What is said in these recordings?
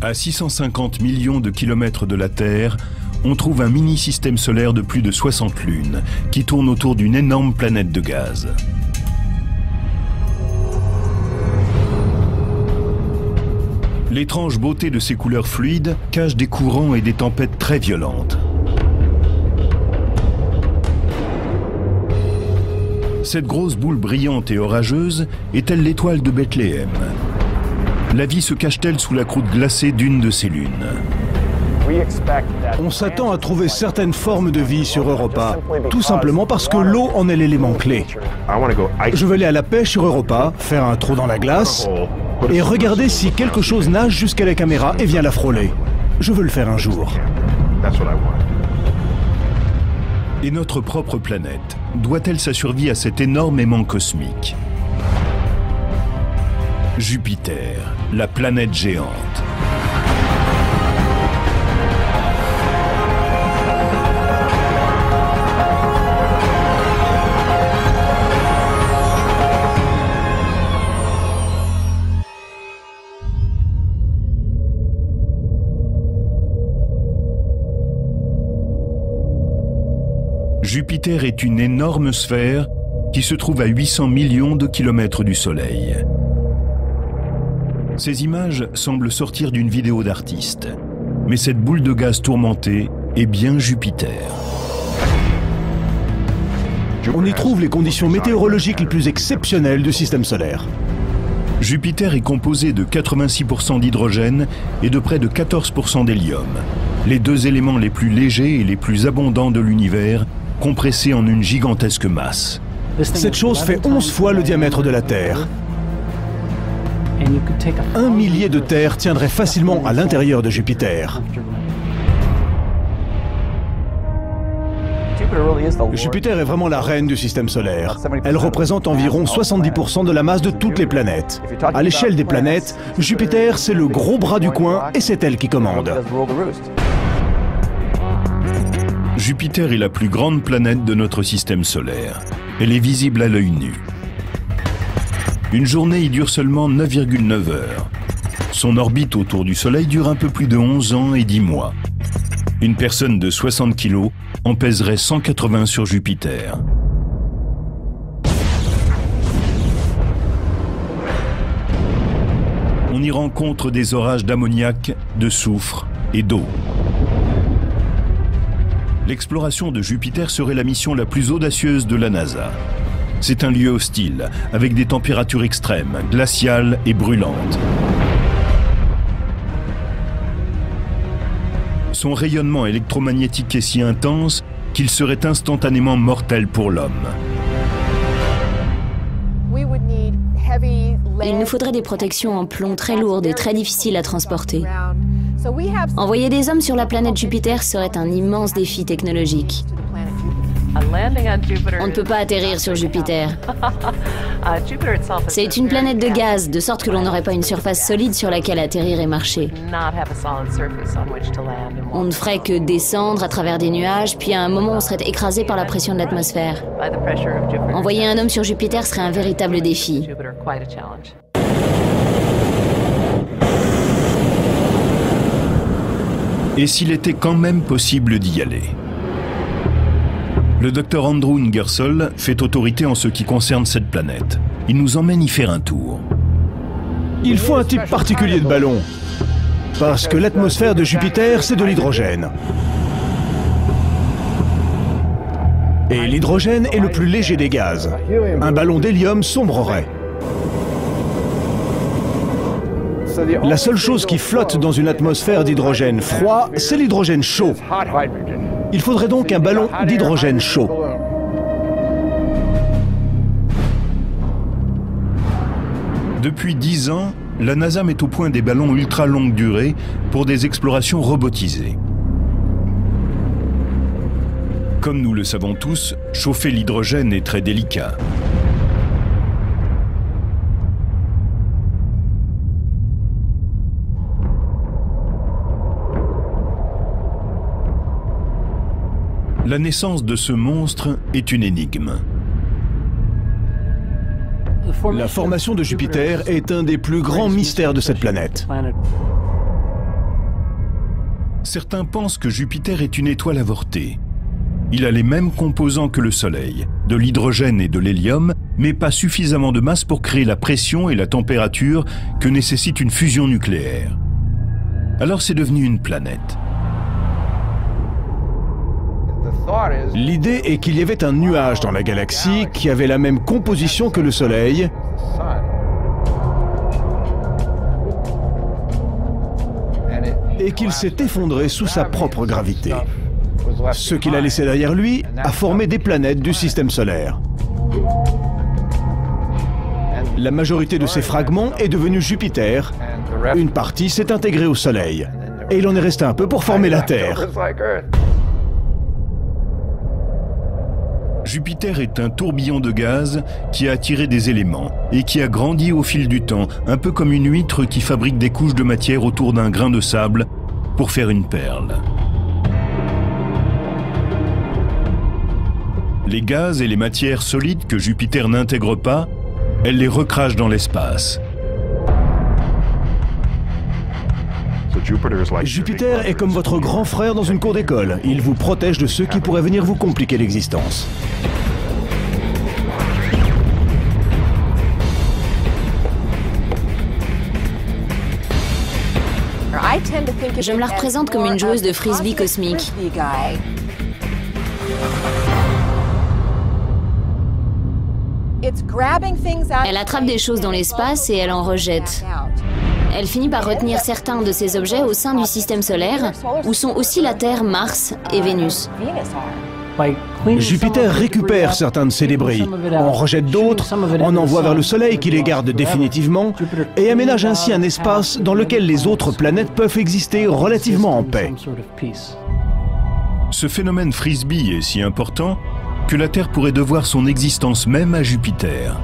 À 650 millions de kilomètres de la Terre, on trouve un mini-système solaire de plus de 60 lunes qui tourne autour d'une énorme planète de gaz. L'étrange beauté de ces couleurs fluides cache des courants et des tempêtes très violentes. Cette grosse boule brillante et orageuse est-elle l'étoile de Bethléem? La vie se cache-t-elle sous la croûte glacée d'une de ces lunes? On s'attend à trouver certaines formes de vie sur Europa, tout simplement parce que l'eau en est l'élément clé. Je veux aller à la pêche sur Europa, faire un trou dans la glace et regarder si quelque chose nage jusqu'à la caméra et vient la frôler. Je veux le faire un jour. Et notre propre planète doit-elle sa survie à cet énorme aimant cosmique? Jupiter, la planète géante. Jupiter est une énorme sphère qui se trouve à 800 millions de kilomètres du Soleil. Ces images semblent sortir d'une vidéo d'artiste, mais cette boule de gaz tourmentée est bien Jupiter. On y trouve les conditions météorologiques les plus exceptionnelles du système solaire. Jupiter est composé de 86% d'hydrogène et de près de 14% d'hélium, les deux éléments les plus légers et les plus abondants de l'univers, compressés en une gigantesque masse. Cette chose fait 11 fois le diamètre de la Terre. 1 millier de terres tiendraient facilement à l'intérieur de Jupiter. Jupiter est vraiment la reine du système solaire. Elle représente environ 70% de la masse de toutes les planètes. À l'échelle des planètes, Jupiter, c'est le gros bras du coin et c'est elle qui commande. Jupiter est la plus grande planète de notre système solaire. Elle est visible à l'œil nu. Une journée y dure seulement 9,9 heures. Son orbite autour du Soleil dure un peu plus de 11 ans et 10 mois. Une personne de 60 kg en pèserait 180 sur Jupiter. On y rencontre des orages d'ammoniac, de soufre et d'eau. L'exploration de Jupiter serait la mission la plus audacieuse de la NASA. C'est un lieu hostile, avec des températures extrêmes, glaciales et brûlantes. Son rayonnement électromagnétique est si intense qu'il serait instantanément mortel pour l'homme. Il nous faudrait des protections en plomb très lourdes et très difficiles à transporter. Envoyer des hommes sur la planète Jupiter serait un immense défi technologique. On ne peut pas atterrir sur Jupiter. C'est une planète de gaz, de sorte que l'on n'aurait pas une surface solide sur laquelle atterrir et marcher. On ne ferait que descendre à travers des nuages, puis à un moment on serait écrasé par la pression de l'atmosphère. Envoyer un homme sur Jupiter serait un véritable défi. Et s'il était quand même possible d'y aller? Le docteur Andrew Ingersoll fait autorité en ce qui concerne cette planète. Il nous emmène y faire un tour. Il faut un type particulier de ballon, parce que l'atmosphère de Jupiter, c'est de l'hydrogène. Et l'hydrogène est le plus léger des gaz. Un ballon d'hélium sombrerait. La seule chose qui flotte dans une atmosphère d'hydrogène froid, c'est l'hydrogène chaud. Il faudrait donc un ballon d'hydrogène chaud. Depuis 10 ans, la NASA met au point des ballons ultra longue durée pour des explorations robotisées. Comme nous le savons tous, chauffer l'hydrogène est très délicat. La naissance de ce monstre est une énigme. La formation de Jupiter est un des plus grands mystères de cette planète. Certains pensent que Jupiter est une étoile avortée. Il a les mêmes composants que le Soleil, de l'hydrogène et de l'hélium, mais pas suffisamment de masse pour créer la pression et la température que nécessite une fusion nucléaire. Alors c'est devenu une planète. L'idée est qu'il y avait un nuage dans la galaxie qui avait la même composition que le Soleil, et qu'il s'est effondré sous sa propre gravité. Ce qu'il a laissé derrière lui a formé des planètes du système solaire. La majorité de ces fragments est devenue Jupiter. Une partie s'est intégrée au Soleil. Et il en est resté un peu pour former la Terre. Jupiter est un tourbillon de gaz qui a attiré des éléments et qui a grandi au fil du temps, un peu comme une huître qui fabrique des couches de matière autour d'un grain de sable pour faire une perle. Les gaz et les matières solides que Jupiter n'intègre pas, elle les recrache dans l'espace. Jupiter est comme votre grand frère dans une cour d'école. Il vous protège de ceux qui pourraient venir vous compliquer l'existence. Je me la représente comme une joueuse de frisbee cosmique. Elle attrape des choses dans l'espace et elle en rejette. Elle finit par retenir certains de ces objets au sein du système solaire, où sont aussi la Terre, Mars et Vénus. Jupiter récupère certains de ces débris, en rejette d'autres, en envoie vers le Soleil qui les garde définitivement et aménage ainsi un espace dans lequel les autres planètes peuvent exister relativement en paix. Ce phénomène frisbee est si important que la Terre pourrait devoir son existence même à Jupiter.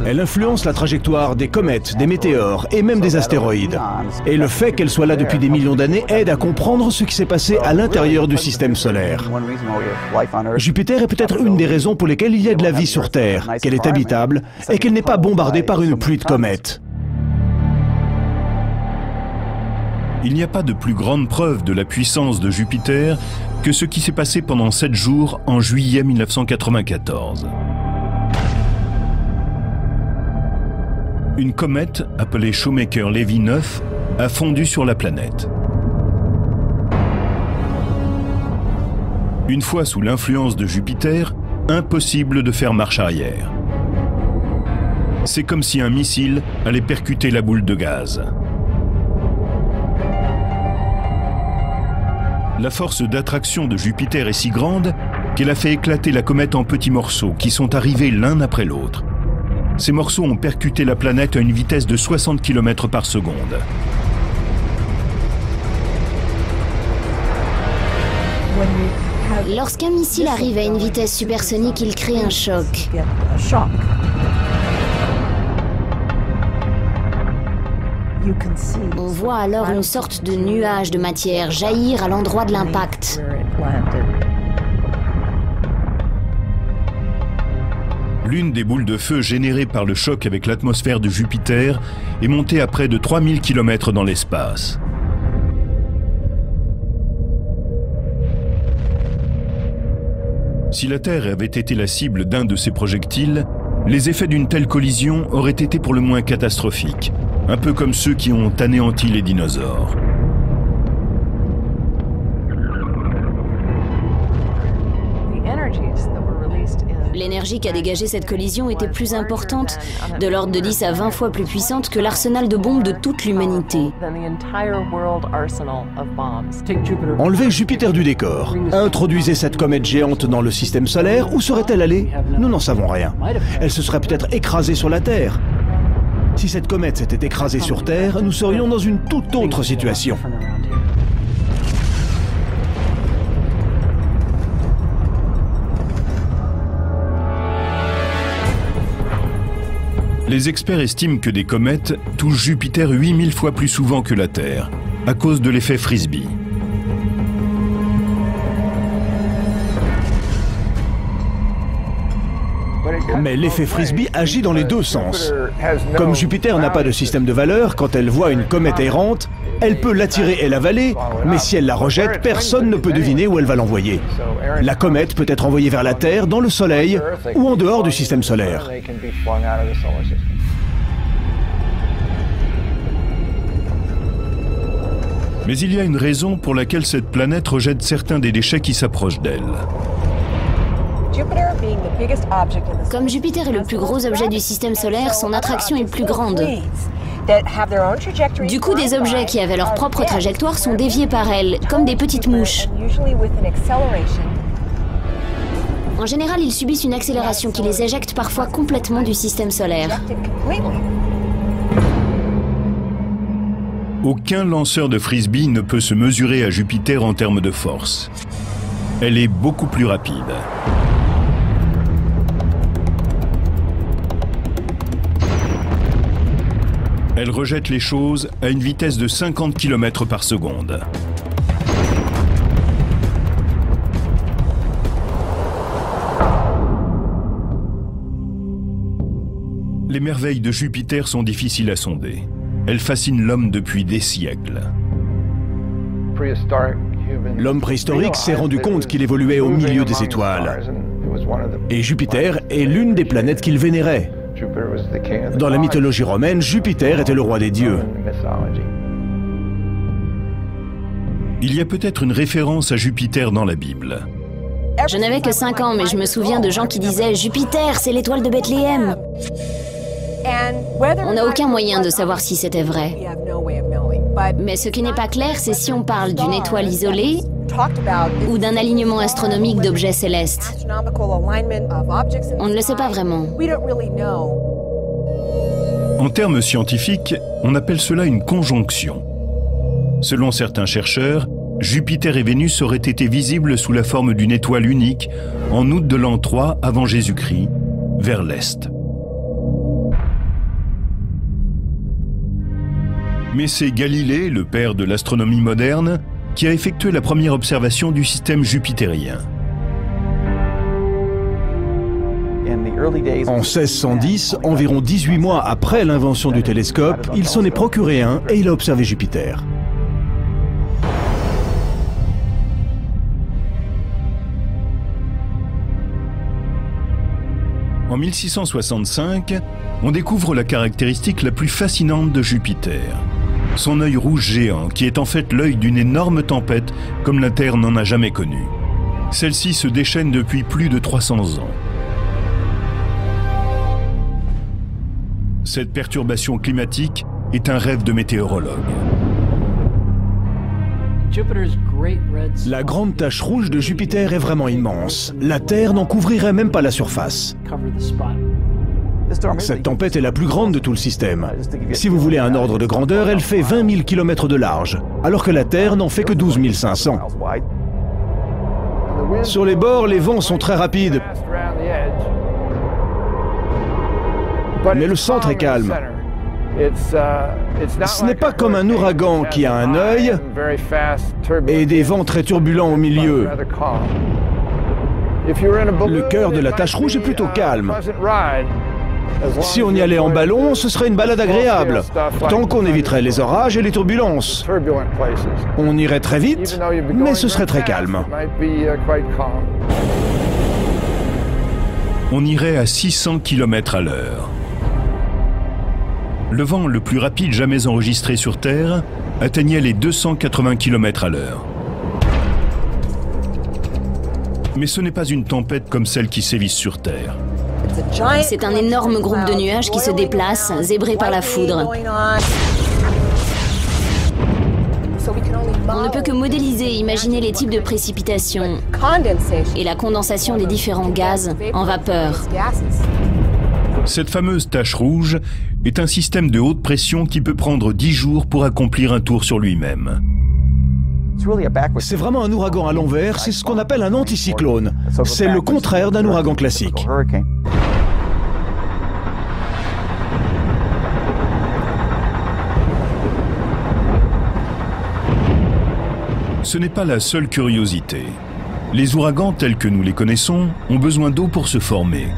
Elle influence la trajectoire des comètes, des météores et même des astéroïdes. Et le fait qu'elle soit là depuis des millions d'années aide à comprendre ce qui s'est passé à l'intérieur du système solaire. Jupiter est peut-être une des raisons pour lesquelles il y a de la vie sur Terre, qu'elle est habitable et qu'elle n'est pas bombardée par une pluie de comètes. Il n'y a pas de plus grande preuve de la puissance de Jupiter que ce qui s'est passé pendant 7 jours en juillet 1994. Une comète, appelée Shoemaker-Levy 9, a fondu sur la planète. Une fois sous l'influence de Jupiter, impossible de faire marche arrière. C'est comme si un missile allait percuter la boule de gaz. La force d'attraction de Jupiter est si grande qu'elle a fait éclater la comète en petits morceaux qui sont arrivés l'un après l'autre. Ces morceaux ont percuté la planète à une vitesse de 60 km par seconde. Lorsqu'un missile arrive à une vitesse supersonique, il crée un choc. On voit alors une sorte de nuage de matière jaillir à l'endroit de l'impact. L'une des boules de feu générées par le choc avec l'atmosphère de Jupiter est montée à près de 3000 km dans l'espace. Si la Terre avait été la cible d'un de ces projectiles, les effets d'une telle collision auraient été pour le moins catastrophiques, un peu comme ceux qui ont anéanti les dinosaures. L'énergie qu'a dégagée cette collision était plus importante, de l'ordre de 10 à 20 fois plus puissante que l'arsenal de bombes de toute l'humanité. Enlevez Jupiter du décor. Introduisez cette comète géante dans le système solaire. Où serait-elle allée? Nous n'en savons rien. Elle se serait peut-être écrasée sur la Terre. Si cette comète s'était écrasée sur Terre, nous serions dans une toute autre situation. Les experts estiment que des comètes touchent Jupiter 8000 fois plus souvent que la Terre, à cause de l'effet frisbee. Mais l'effet Frisbee agit dans les deux sens. Comme Jupiter n'a pas de système de valeur, quand elle voit une comète errante, elle peut l'attirer et l'avaler, mais si elle la rejette, personne ne peut deviner où elle va l'envoyer. La comète peut être envoyée vers la Terre, dans le Soleil ou en dehors du système solaire. Mais il y a une raison pour laquelle cette planète rejette certains des déchets qui s'approchent d'elle. Comme Jupiter est le plus gros objet du système solaire, son attraction est plus grande. Du coup, des objets qui avaient leur propre trajectoire sont déviés par elle, comme des petites mouches. En général, ils subissent une accélération qui les éjecte parfois complètement du système solaire. Aucun lanceur de Frisbee ne peut se mesurer à Jupiter en termes de force. Elle est beaucoup plus rapide. Elle rejette les choses à une vitesse de 50 km par seconde. Les merveilles de Jupiter sont difficiles à sonder. Elles fascinent l'homme depuis des siècles. L'homme préhistorique s'est rendu compte qu'il évoluait au milieu des étoiles. Et Jupiter est l'une des planètes qu'il vénérait. Dans la mythologie romaine, Jupiter était le roi des dieux. Il y a peut-être une référence à Jupiter dans la Bible. Je n'avais que 5 ans, mais je me souviens de gens qui disaient « Jupiter, c'est l'étoile de Bethléem ». On n'a aucun moyen de savoir si c'était vrai. Mais ce qui n'est pas clair, c'est si on parle d'une étoile isolée ou d'un alignement astronomique d'objets célestes. On ne le sait pas vraiment. En termes scientifiques, on appelle cela une conjonction. Selon certains chercheurs, Jupiter et Vénus auraient été visibles sous la forme d'une étoile unique en août de l'an 3 avant Jésus-Christ, vers l'est. Mais c'est Galilée, le père de l'astronomie moderne, qui a effectué la première observation du système jupitérien. En 1610, environ 18 mois après l'invention du télescope, il s'en est procuré un et il a observé Jupiter. En 1665, on découvre la caractéristique la plus fascinante de Jupiter. Son œil rouge géant, qui est en fait l'œil d'une énorme tempête comme la Terre n'en a jamais connu. Celle-ci se déchaîne depuis plus de 300 ans. Cette perturbation climatique est un rêve de météorologue. La grande tache rouge de Jupiter est vraiment immense. La Terre n'en couvrirait même pas la surface. Cette tempête est la plus grande de tout le système. Si vous voulez un ordre de grandeur, elle fait 20 000 km de large, alors que la Terre n'en fait que 12 500. Sur les bords, les vents sont très rapides. Mais le centre est calme. Ce n'est pas comme un ouragan qui a un œil et des vents très turbulents au milieu. Le cœur de la tache rouge est plutôt calme. Si on y allait en ballon, ce serait une balade agréable, tant qu'on éviterait les orages et les turbulences. On irait très vite, mais ce serait très calme. On irait à 600 km à l'heure. Le vent le plus rapide jamais enregistré sur Terre atteignait les 280 km à l'heure. Mais ce n'est pas une tempête comme celle qui sévissent sur Terre. C'est un énorme groupe de nuages qui se déplacent, zébrés par la foudre. On ne peut que modéliser et imaginer les types de précipitations et la condensation des différents gaz en vapeur. Cette fameuse tache rouge est un système de haute pression qui peut prendre 10 jours pour accomplir un tour sur lui-même. C'est vraiment un ouragan à l'envers, c'est ce qu'on appelle un anticyclone. C'est le contraire d'un ouragan classique. Ce n'est pas la seule curiosité. Les ouragans tels que nous les connaissons ont besoin d'eau pour se former.